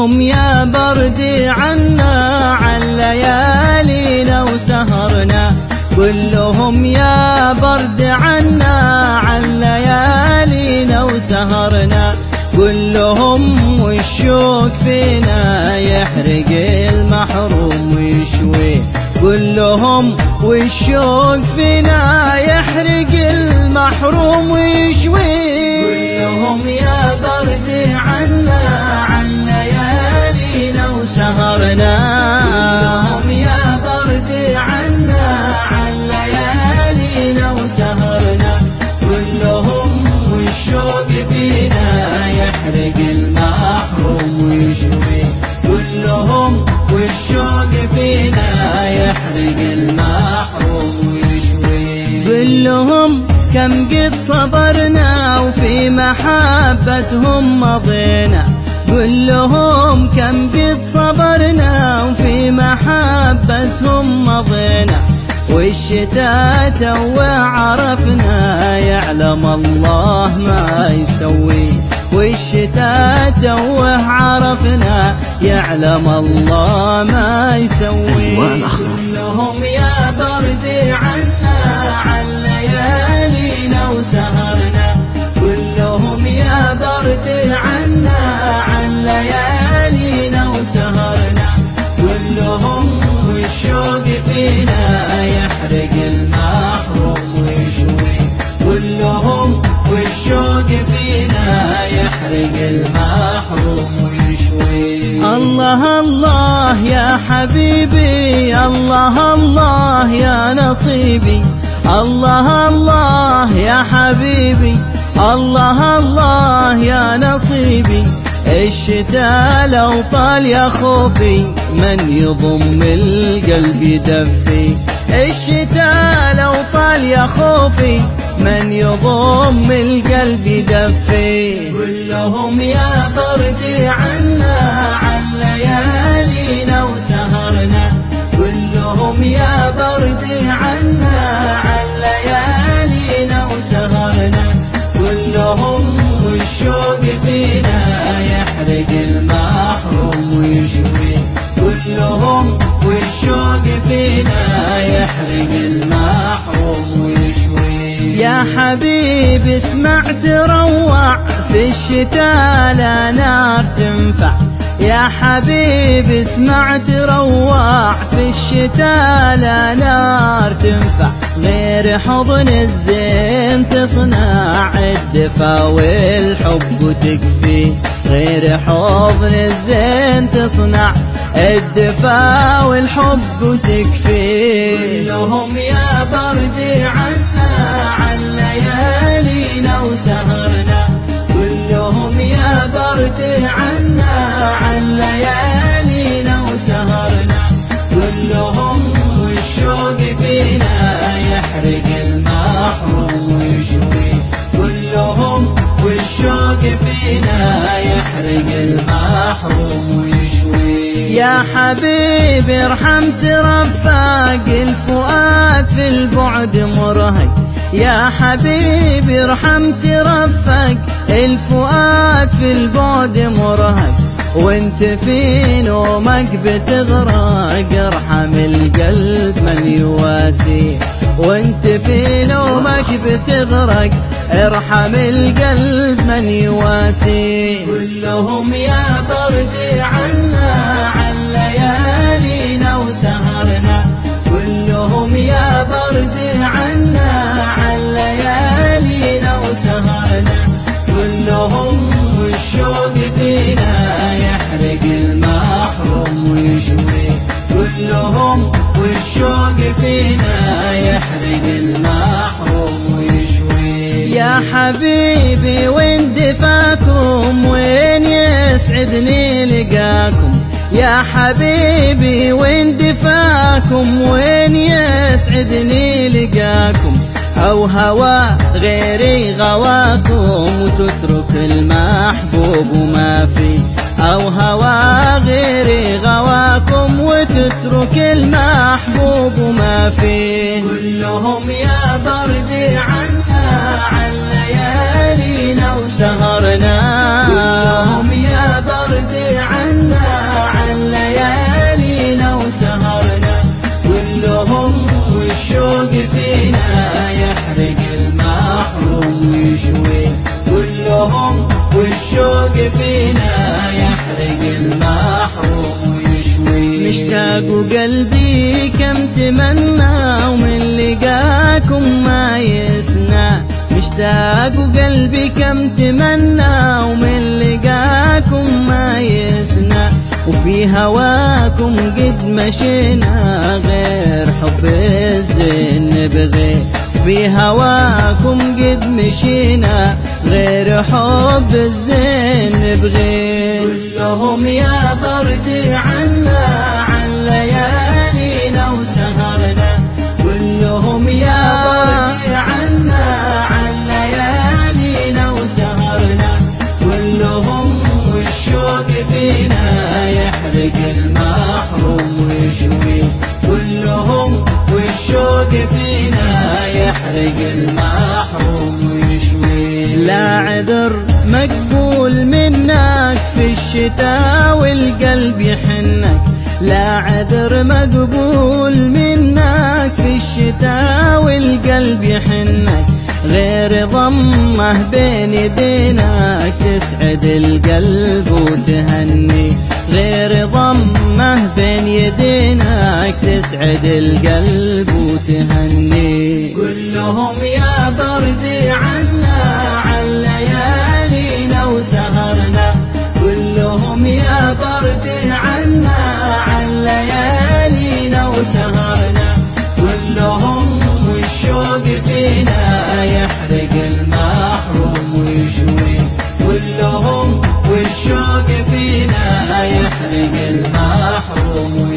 لهم يا بردي عنا عن ليالينا وسهرنا، قل لهم يا برد عنا عن ليالينا وسهرنا، قل لهم والشوق فينا يحرق المحروم ويشوي، قل لهم والشوق فينا يحرق المحروم ويشوي، قل لهم يا برد عنا عن ليالينا وسهرنا، قل لهم يا برد عنا عن ليالينا وسهرنا، قل لهم والشوق فينا يحرق المحروم ويشوي، قل لهم والشوق فينا يحرق المحروم ويشوي، قل لهم كم قد صبرنا وفي محبتهم مضينا، قل لهم كم قد صبرنا وفي محبتهم مضينا، والشتاء توه عرفنا يعلم الله ما يسوي، والشتاء توه عرفنا يعلم الله ما يسوي، قل لهم يا بردي عنا عن ليالينا وسهرنا، قل لهم يا بردي عنا عن ليالينا وسهرنا، قل لهم والشوق فينا يحرق المحروم ويشوي، قل لهم والشوق فينا يحرق المحروم ويشوي. الله الله يا حبيبي، الله الله يا نصيبي، الله الله يا حبيبي، الله الله يا نصيبي، الشتاء لو طال يا خوفي من يضم القلب يدفي، الشتاء لو طال يا خوفي من يضم القلب يدفي، قل لهم يا بردي عنا عن ليالينا وسهرنا، قل لهم يا بردي عنا عن ليالينا وسهرنا، قل لهم والشوق فينا يحرق المحروم ويشوي، قل لهم والشوق فينا يحرق المحروم ويشوي. يا حبيبي اسمع تروع في الشتاء لا نار تنفع، يا حبيبي اسمع تروع في الشتاء لا نار تنفع، غير حضن الزين تصنع الدفا والحب وتكفي، غير حضن الزين تصنع الدفا والحب وتكفي، قل لهم يا بردي عنا عن ليالينا وسهرنا، قل لهم يا بردي عنا عن ليالينا وسهرنا، قل لهم والشوق فينا يحرق المحروم ويشوي، قل لهم والشوق فينا يحرق المحروم ويشوي. يا حبيبي ارحم ترفق الفؤاد في البعد مرهق، يا حبيبي ارحم ترفق الفؤاد في البعد مرهق، وانت في نومك بتغرق ارحم القلب من يواسي، وانت في نومك بتغرق ارحم القلب من يواسي، قل لهم يا بردي عنا عن ليالينا وسهرنا، قل لهم يا بردي عنا عن ليالينا وسهرنا، قل لهم والشوق فينا يحرق المحروم ويشوي، قل لهم والشوق فينا يحرق المحروم ويشوي. يا حبيبي وين دفاكم وين يسعدني لقاكم، يا حبيبي وين دفاكم وين يسعدني لقاكم، أو هوى غيري غواكم وتترك المحبوب وما في، أو هوى غيري غواكم وتترك المحبوب وما فيه. كلهم يا بردي عنا عن ليالينا وسهرنا، كلهم يا بردي عنا عن ليالينا وسهرنا، كلهم والشوق فينا يحرق المحروم ويشوي، كلهم والشوق فينا يحرق المحروم ويشوي. مشتاق وقلبي كم تمنى ومن لقاكم ما يسنى، مشتاق وقلبي كم تمنى ومن لقاكم ما يسنى، وفي هواكم قد مشينا غير حب الزين نبغي، في هواكم قد مشينا غير حب الزين نبغي. كلهم يا بردي عنا عن ليالينا وسهرنا، كلهم يا بردي عنا عن ليالينا وسهرنا، كلهم والشوق فينا يحرق المحروم ويشوي، كلهم والشوق فينا يحرق المحروم ويشوي. لا عذر مقبول منك في الشتاء والقلب يحنك، لا عذر مقبول منك في الشتاء والقلب يحنك، غير ضمه بين يدينك تسعد القلب وتهني، غير ضمه بين يدينك تسعد القلب وتهني. كلهم يا بردي عنا عن ليالينا وسهرنا، كلهم يا بردي عنا عن ليالينا وسهرنا، كلهم والشوق فينا يحرق المحروم ويشوي، كلهم والشوق فينا يحرق المحروم